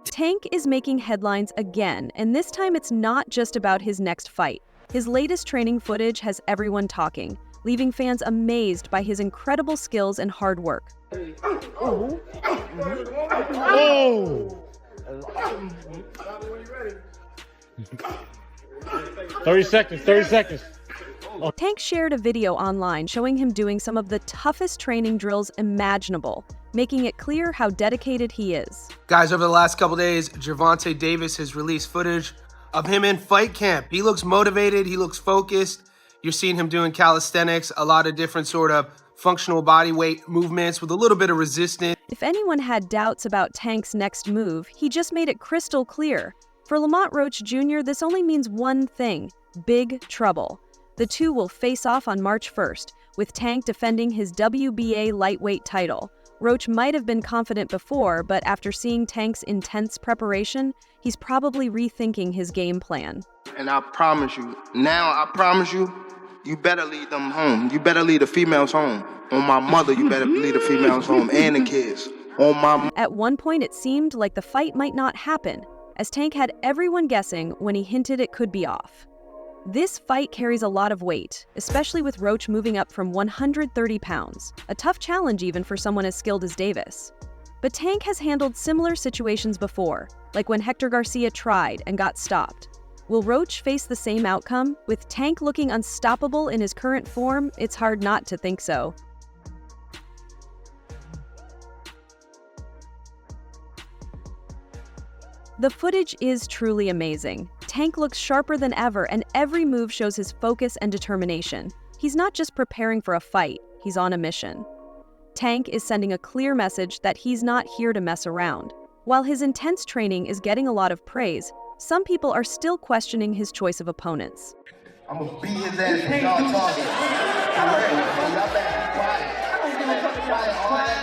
Tank is making headlines again, and this time it's not just about his next fight. His latest training footage has everyone talking, leaving fans amazed by his incredible skills and hard work. Oh! 30 seconds. Tank shared a video online showing him doing some of the toughest training drills imaginable, making it clear how dedicated he is. Guys, over the last couple days, GervontaDavis has released footage of him in fight camp. He looks motivated, he looks focused. You're seeing him doing calisthenics, a lot of different sort of functional body weight movements with a little bit of resistance. If anyone had doubts about Tank's next move, he just made it crystal clear. For Lamont Roach Jr., this only means one thing: big trouble. The two will face off on March 1st, with Tank defending his WBA lightweight title. Roach might have been confident before, but after seeing Tank's intense preparation, he's probably rethinking his game plan. And I promise you, you better lead them home. You better lead the females home. On my mother, you better lead the females home and the kids. On my... At one point, it seemed like the fight might not happen, as Tank had everyone guessing when he hinted it could be off. This fight carries a lot of weight, especially with Roach moving up from 130 pounds, a tough challenge even for someone as skilled as Davis. But Tank has handled similar situations before, like when Hector Garcia tried and got stopped. Will Roach face the same outcome? With Tank looking unstoppable in his current form, it's hard not to think so. The footage is truly amazing. Tank looks sharper than ever, and every move shows his focus and determination. He's not just preparing for a fight, he's on a mission. Tank is sending a clear message that he's not here to mess around. While his intense training is getting a lot of praise, some people are still questioning his choice of opponents. I'm gonna beat his ass when y'all talking. Y'all better be quiet. I don't give a fuck about all that.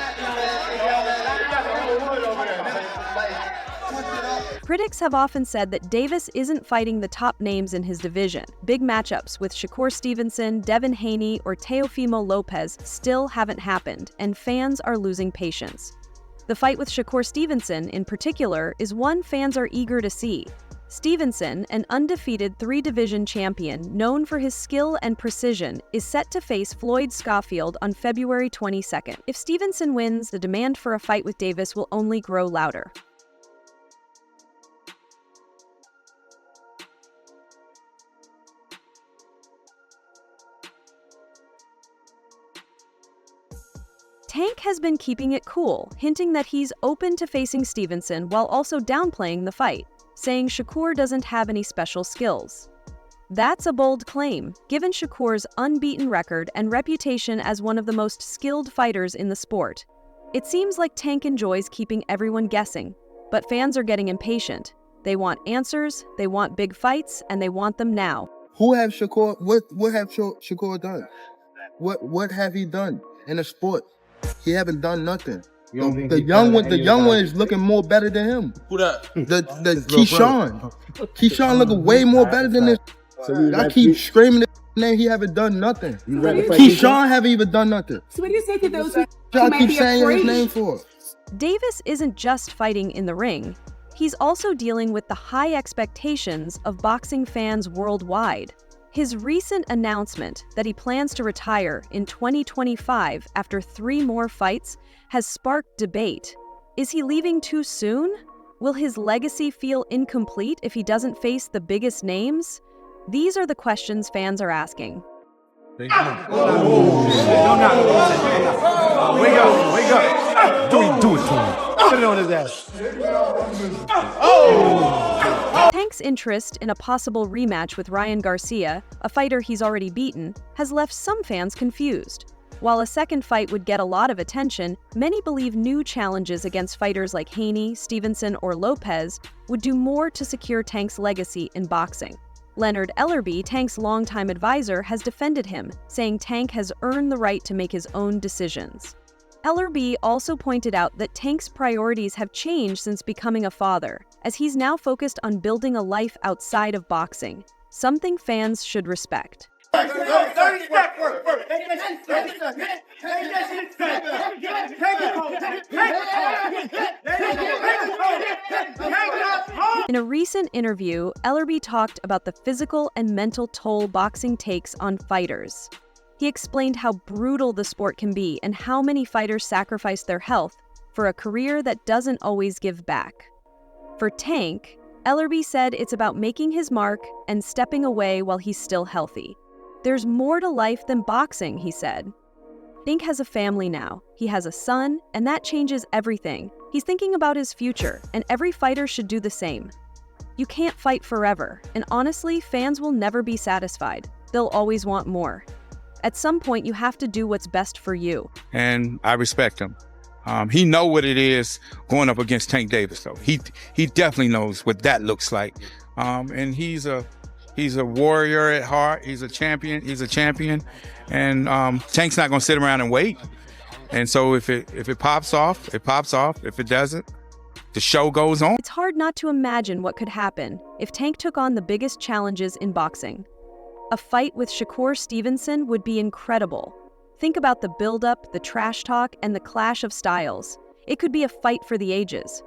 Critics have often said that Davis isn't fighting the top names in his division. Big matchups with Shakur Stevenson, Devin Haney, or Teofimo Lopez still haven't happened, and fans are losing patience. The fight with Shakur Stevenson, in particular, is one fans are eager to see. Stevenson, an undefeated three-division champion known for his skill and precision, is set to face Floyd Schofield on February 22nd. If Stevenson wins, the demand for a fight with Davis will only grow louder. Tank has been keeping it cool, hinting that he's open to facing Stevenson while also downplaying the fight, saying Shakur doesn't have any special skills. That's a bold claim, given Shakur's unbeaten record and reputation as one of the most skilled fighters in the sport. It seems like Tank enjoys keeping everyone guessing, but fans are getting impatient. They want answers, they want big fights, and they want them now. Who have Shakur? What have Shakur done? What have he done in the sport? He haven't done nothing. The young one is looking more better than him. Who that? The Keyshawn. Keyshawn looking way more better than this. I keep screaming his name. He haven't done nothing. Keyshawn haven't even done nothing. So what do you say to those who Y'all might keep be saying his afraid? name for? Davis isn't just fighting in the ring. He's also dealing with the high expectations of boxing fans worldwide. His recent announcement that he plans to retire in 2025 after 3 more fights has sparked debate. Is he leaving too soon? Will his legacy feel incomplete if he doesn't face the biggest names? These are the questions fans are asking. Wake up. Do it to him. Put it on his ass. Tank's interest in a possible rematch with Ryan Garcia, a fighter he's already beaten, has left some fans confused. While a second fight would get a lot of attention, many believe new challenges against fighters like Haney, Stevenson, or Lopez would do more to secure Tank's legacy in boxing. Leonard Ellerbe, Tank's longtime advisor, has defended him, saying Tank has earned the right to make his own decisions. Ellerbe also pointed out that Tank's priorities have changed since becoming a father, as he's now focused on building a life outside of boxing. something fans should respect. In a recent interview, Ellerby talked about the physical and mental toll boxing takes on fighters. He explained how brutal the sport can be and how many fighters sacrifice their health for a career that doesn't always give back. For Tank, Ellerby said it's about making his mark and stepping away while he's still healthy. There's more to life than boxing, he said. Tank has a family now. He has a son, and that changes everything. He's thinking about his future, and every fighter should do the same. You can't fight forever, and honestly, fans will never be satisfied. They'll always want more. At some point, you have to do what's best for you. And I respect him. He know what it is going up against Tank Davis, though. He definitely knows what that looks like. And he's a warrior at heart. He's a champion. And Tank's not going to sit around and wait. And so if it pops off, it pops off. If it doesn't, the show goes on. It's hard not to imagine what could happen if Tank took on the biggest challenges in boxing. A fight with Shakur Stevenson would be incredible. Think about the build-up, the trash talk, and the clash of styles. It could be a fight for the ages.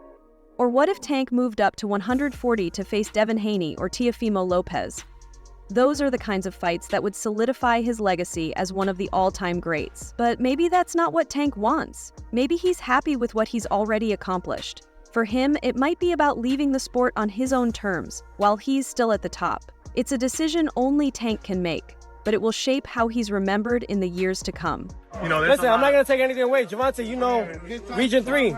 Or what if Tank moved up to 140 to face Devin Haney or Teofimo Lopez? Those are the kinds of fights that would solidify his legacy as one of the all-time greats. But maybe that's not what Tank wants. Maybe he's happy with what he's already accomplished. For him, it might be about leaving the sport on his own terms, while he's still at the top. It's a decision only Tank can make, but it will shape how he's remembered in the years to come. Listen, I'm not going to take anything away. Gervonta, you know, Region 3.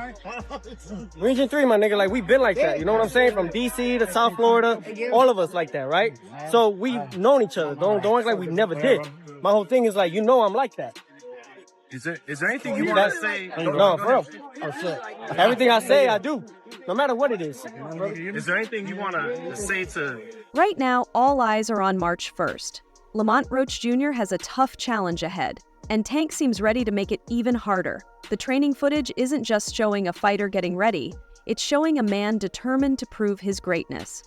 Region 3, my nigga, like, we've been like that. You know what I'm saying? From D.C. to South Florida, all of us like that, right? So we've known each other. Don't act like we never did. My whole thing is like, you know I'm like that. Is there anything you want to say? No, bro. Oh, shit. Everything I say, I do. No matter what it is. Is there anything you want to say to... Right now, all eyes are on March 1st. Lamont Roach Jr. has a tough challenge ahead, and Tank seems ready to make it even harder. The training footage isn't just showing a fighter getting ready, it's showing a man determined to prove his greatness.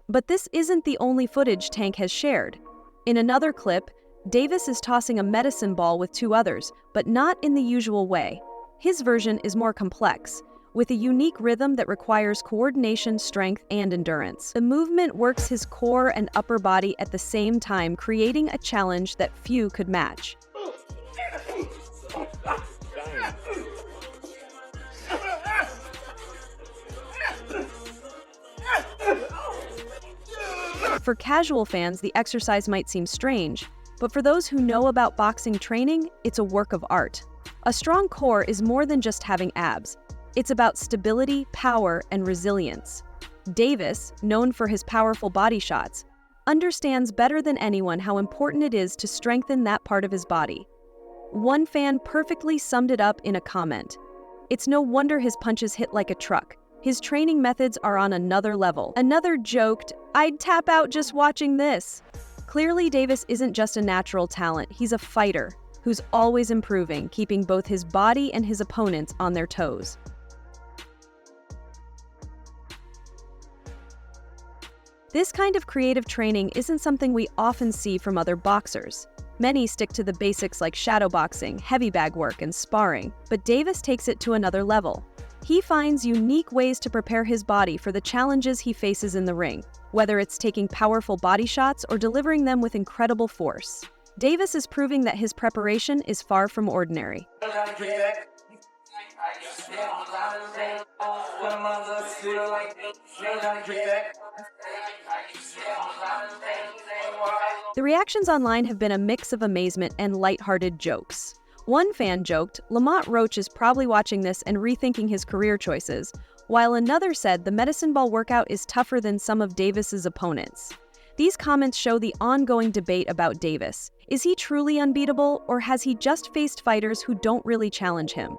But this isn't the only footage Tank has shared. In another clip, Davis is tossing a medicine ball with two others, but not in the usual way. His version is more complex, with a unique rhythm that requires coordination, strength, and endurance. The movement works his core and upper body at the same time, creating a challenge that few could match. For casual fans, the exercise might seem strange, but for those who know about boxing training, it's a work of art. A strong core is more than just having abs. It's about stability, power, and resilience. Davis, known for his powerful body shots, understands better than anyone how important it is to strengthen that part of his body. One fan perfectly summed it up in a comment. It's no wonder his punches hit like a truck. His training methods are on another level. Another joked, "I'd tap out just watching this." Clearly, Davis isn't just a natural talent, he's a fighter who's always improving, keeping both his body and his opponents on their toes. This kind of creative training isn't something we often see from other boxers. Many stick to the basics like shadowboxing, heavy bag work, and sparring, but Davis takes it to another level. He finds unique ways to prepare his body for the challenges he faces in the ring, whether it's taking powerful body shots or delivering them with incredible force. Davis is proving that his preparation is far from ordinary. The reactions online have been a mix of amazement and lighthearted jokes. One fan joked, "Lamont Roach is probably watching this and rethinking his career choices," while another said the medicine ball workout is tougher than some of Davis's opponents. These comments show the ongoing debate about Davis. Is he truly unbeatable, or has he just faced fighters who don't really challenge him?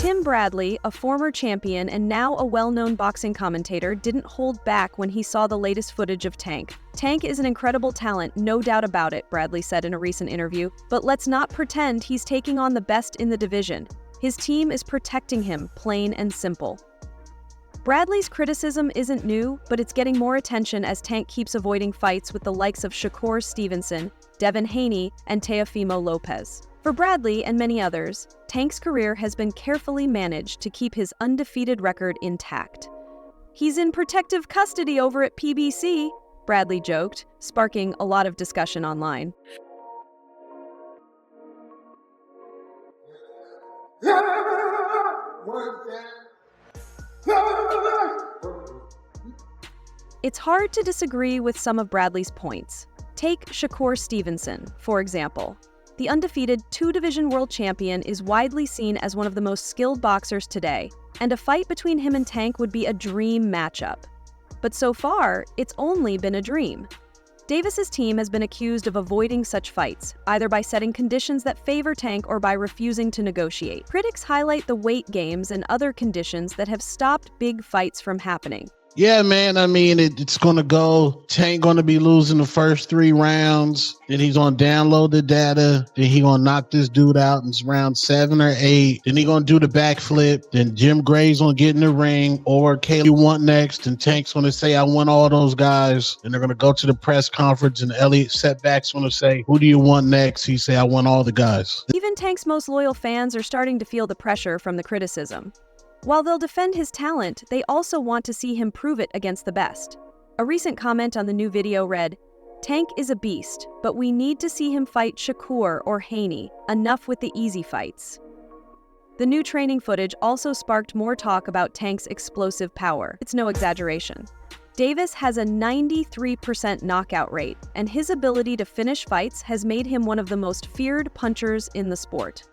Tim Bradley, a former champion and now a well-known boxing commentator, didn't hold back when he saw the latest footage of Tank. Tank is an incredible talent, no doubt about it, Bradley said in a recent interview, but let's not pretend he's taking on the best in the division. His team is protecting him, plain and simple. Bradley's criticism isn't new, but it's getting more attention as Tank keeps avoiding fights with the likes of Shakur Stevenson, Devin Haney, and Teofimo Lopez. For Bradley and many others, Tank's career has been carefully managed to keep his undefeated record intact. He's in protective custody over at PBC, Bradley joked, sparking a lot of discussion online. It's hard to disagree with some of Bradley's points. Take Shakur Stevenson, for example. The undefeated two-division world champion is widely seen as one of the most skilled boxers today, and a fight between him and Tank would be a dream matchup. But so far, it's only been a dream. Davis's team has been accused of avoiding such fights, either by setting conditions that favor Tank or by refusing to negotiate. Critics highlight the weight games and other conditions that have stopped big fights from happening. Yeah, man. I mean, it's going to go. Tank going to be losing the first 3 rounds. Then he's going to download the data. Then he going to knock this dude out in round 7 or 8. Then he going to do the backflip. Then Jim Gray's going to get in the ring. Or Caleb, you want next? And Tank's going to say, I want all those guys. And they're going to go to the press conference. And Elliot Setback's going to say, who do you want next? He say, I want all the guys. Even Tank's most loyal fans are starting to feel the pressure from the criticism. While they'll defend his talent, they also want to see him prove it against the best. A recent comment on the new video read, "Tank is a beast, but we need to see him fight Shakur or Haney. Enough with the easy fights." The new training footage also sparked more talk about Tank's explosive power. It's no exaggeration. Davis has a 93% knockout rate, and his ability to finish fights has made him one of the most feared punchers in the sport.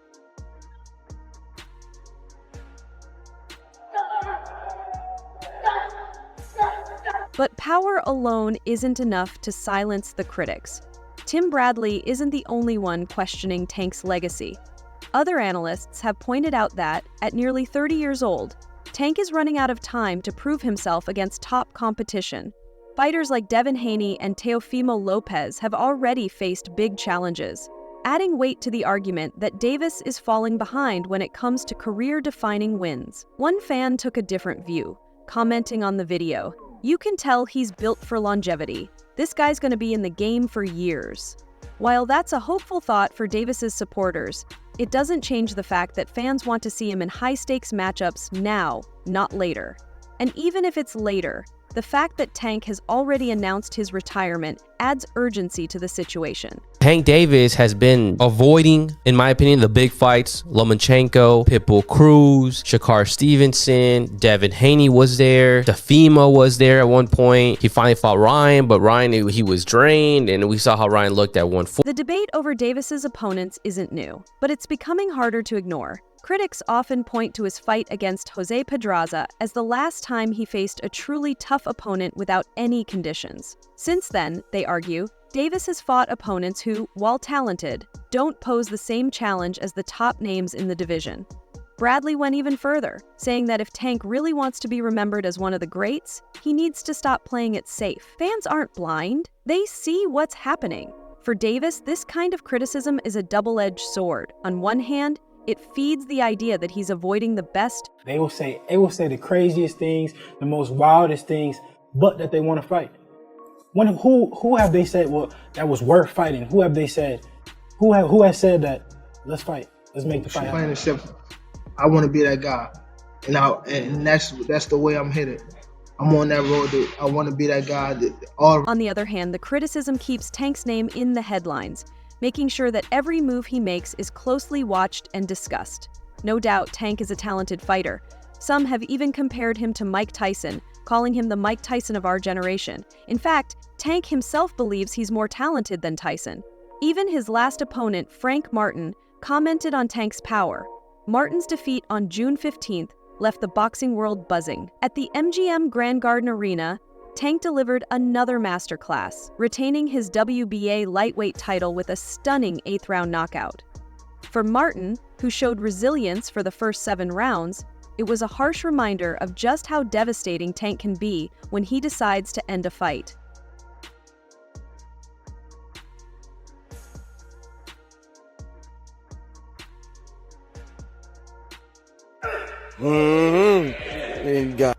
But power alone isn't enough to silence the critics. Tim Bradley isn't the only one questioning Tank's legacy. Other analysts have pointed out that, at nearly 30 years old, Tank is running out of time to prove himself against top competition. Fighters like Devin Haney and Teofimo Lopez have already faced big challenges, adding weight to the argument that Davis is falling behind when it comes to career-defining wins. One fan took a different view, commenting on the video, "You can tell he's built for longevity. This guy's going to be in the game for years." While that's a hopeful thought for Davis's supporters, it doesn't change the fact that fans want to see him in high-stakes matchups now, not later. And even if it's later, the fact that Tank has already announced his retirement adds urgency to the situation. Tank Davis has been avoiding, in my opinion, the big fights. Lomachenko, Pitbull Cruz, Shakur Stevenson, Devin Haney was there. Teofimo was there at one point. He finally fought Ryan, but Ryan, he was drained, and we saw how Ryan looked at 140. The debate over Davis's opponents isn't new, but it's becoming harder to ignore. Critics often point to his fight against Jose Pedraza as the last time he faced a truly tough opponent without any conditions. Since then, they argue, Davis has fought opponents who, while talented, don't pose the same challenge as the top names in the division. Bradley went even further, saying that if Tank really wants to be remembered as one of the greats, he needs to stop playing it safe. Fans aren't blind. They see what's happening. For Davis, this kind of criticism is a double-edged sword. On one hand, it feeds the idea that he's avoiding the best. They will say the craziest things, the most wildest things, but that they want to fight. Who have they said, well, that was worth fighting? Who have they said? Who has said that? Let's fight. Let's make the fight happen. Plain and simple. I want to be that guy, and that's the way I'm headed. I'm on that road. I want to be that guy. On the other hand, the criticism keeps Tank's name in the headlines, making sure that every move he makes is closely watched and discussed. No doubt, Tank is a talented fighter. Some have even compared him to Mike Tyson, calling him the Mike Tyson of our generation. In fact, Tank himself believes he's more talented than Tyson. Even his last opponent, Frank Martin, commented on Tank's power. Martin's defeat on June 15th left the boxing world buzzing. At the MGM Grand Garden Arena, Tank delivered another masterclass, retaining his WBA lightweight title with a stunning 8th-round knockout. For Martin, who showed resilience for the first 7 rounds, it was a harsh reminder of just how devastating Tank can be when he decides to end a fight.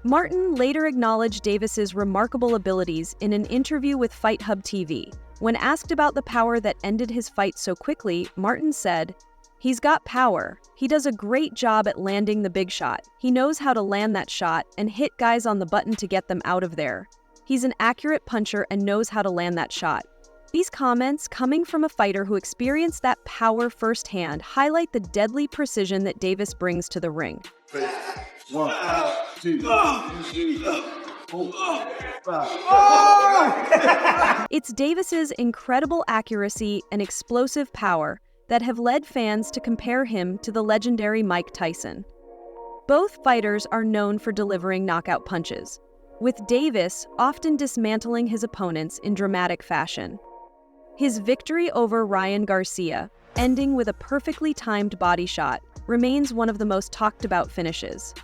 Martin later acknowledged Davis's remarkable abilities in an interview with Fight Hub TV. When asked about the power that ended his fight so quickly, Martin said, "He's got power. He does a great job at landing the big shot. He knows how to land that shot and hit guys on the button to get them out of there. He's an accurate puncher and knows how to land that shot." These comments, coming from a fighter who experienced that power firsthand, highlight the deadly precision that Davis brings to the ring. 1, 2, 4, 5. It's Davis's incredible accuracy and explosive power that have led fans to compare him to the legendary Mike Tyson. Both fighters are known for delivering knockout punches, with Davis often dismantling his opponents in dramatic fashion. His victory over Ryan Garcia, ending with a perfectly timed body shot, remains one of the most talked about finishes.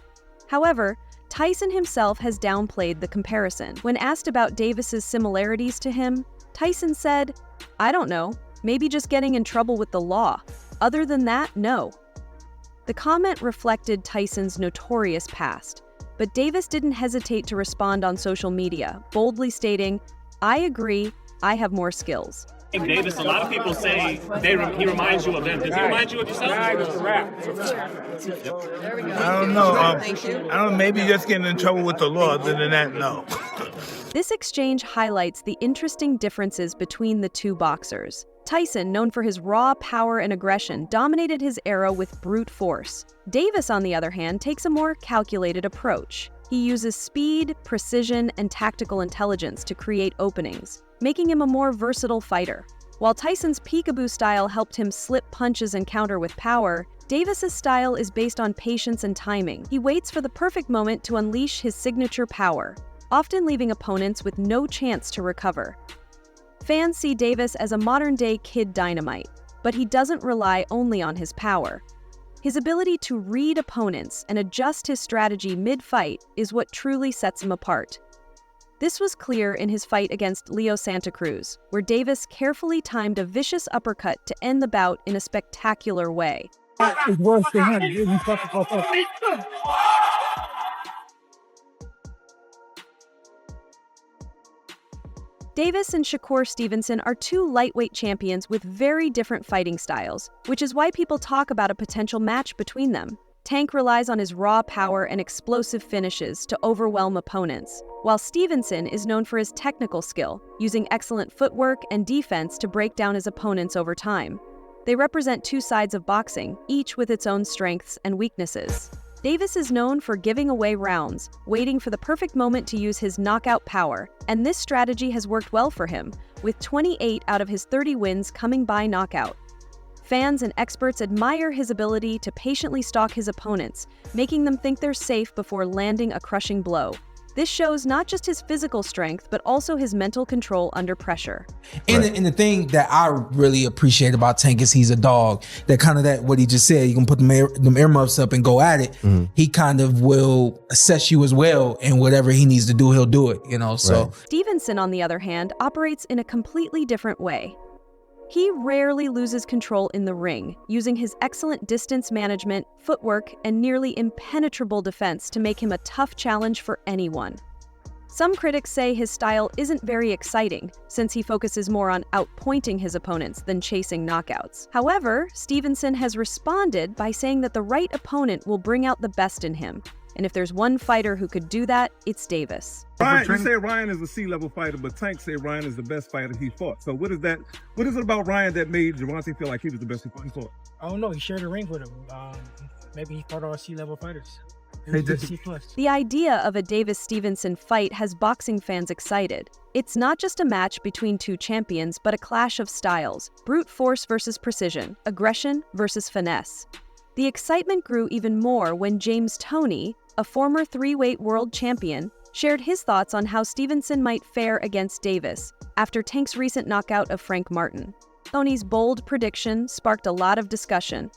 However, Tyson himself has downplayed the comparison. When asked about Davis's similarities to him, Tyson said, "I don't know, maybe just getting in trouble with the law. Other than that, no." The comment reflected Tyson's notorious past, but Davis didn't hesitate to respond on social media, boldly stating, "I agree, I have more skills." Davis, a lot of people say he reminds you of them. Does he remind you of yourself? I don't know. I don't. Maybe just getting in trouble with the law. Other than that, no. This exchange highlights the interesting differences between the two boxers. Tyson, known for his raw power and aggression, dominated his era with brute force. Davis, on the other hand, takes a more calculated approach. He uses speed, precision, and tactical intelligence to create openings, making him a more versatile fighter. While Tyson's peekaboo style helped him slip punches and counter with power, Davis's style is based on patience and timing. He waits for the perfect moment to unleash his signature power, often leaving opponents with no chance to recover. Fans see Davis as a modern-day Kid Dynamite, but he doesn't rely only on his power. His ability to read opponents and adjust his strategy mid-fight is what truly sets him apart. This was clear in his fight against Leo Santa Cruz, where Davis carefully timed a vicious uppercut to end the bout in a spectacular way. Davis and Shakur Stevenson are two lightweight champions with very different fighting styles, which is why people talk about a potential match between them. Tank relies on his raw power and explosive finishes to overwhelm opponents, while Stevenson is known for his technical skill, using excellent footwork and defense to break down his opponents over time. They represent two sides of boxing, each with its own strengths and weaknesses. Davis is known for giving away rounds, waiting for the perfect moment to use his knockout power, and this strategy has worked well for him, with 28 out of his 30 wins coming by knockout. Fans and experts admire his ability to patiently stalk his opponents, making them think they're safe before landing a crushing blow. This shows not just his physical strength, but also his mental control under pressure. And the thing that I really appreciate about Tank is he's a dog. That kind of that what he just said, you can put them earmuffs up and go at it. He kind of will assess you as well, and whatever he needs to do, he'll do it, you know, so. Stevenson, on the other hand, operates in a completely different way. He rarely loses control in the ring, using his excellent distance management, footwork, and nearly impenetrable defense to make him a tough challenge for anyone. Some critics say his style isn't very exciting, since he focuses more on outpointing his opponents than chasing knockouts. However, Stevenson has responded by saying that the right opponent will bring out the best in him. And if there's one fighter who could do that, it's Davis. Ryan, you say Ryan is a C-level fighter, but Tank said Ryan is the best fighter he fought. So what is it about Ryan that made Gervonta feel like he was the best he fought? I don't know. He shared a ring with him. Maybe he fought all C-level fighters. The idea of a Davis-Stevenson fight has boxing fans excited. It's not just a match between two champions, but a clash of styles. Brute force versus precision, aggression versus finesse. The excitement grew even more when James Toney, a former three-weight world champion, shared his thoughts on how Stevenson might fare against Davis after Tank's recent knockout of Frank Martin. Toney's bold prediction sparked a lot of discussion,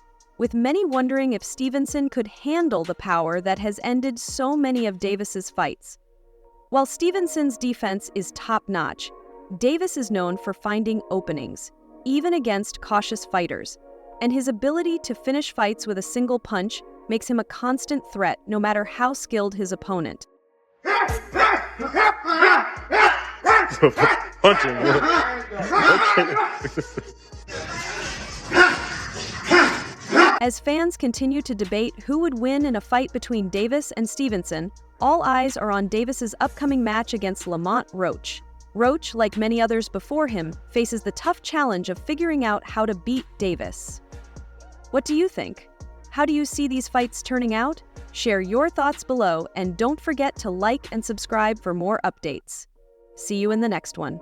with many wondering if Stevenson could handle the power that has ended so many of Davis's fights. While Stevenson's defense is top-notch, Davis is known for finding openings, even against cautious fighters, and his ability to finish fights with a single punch makes him a constant threat no matter how skilled his opponent. As fans continue to debate who would win in a fight between Davis and Stevenson, all eyes are on Davis's upcoming match against Lamont Roach. Roach, like many others before him, faces the tough challenge of figuring out how to beat Davis. What do you think? How do you see these fights turning out? Share your thoughts below, and don't forget to like and subscribe for more updates. See you in the next one.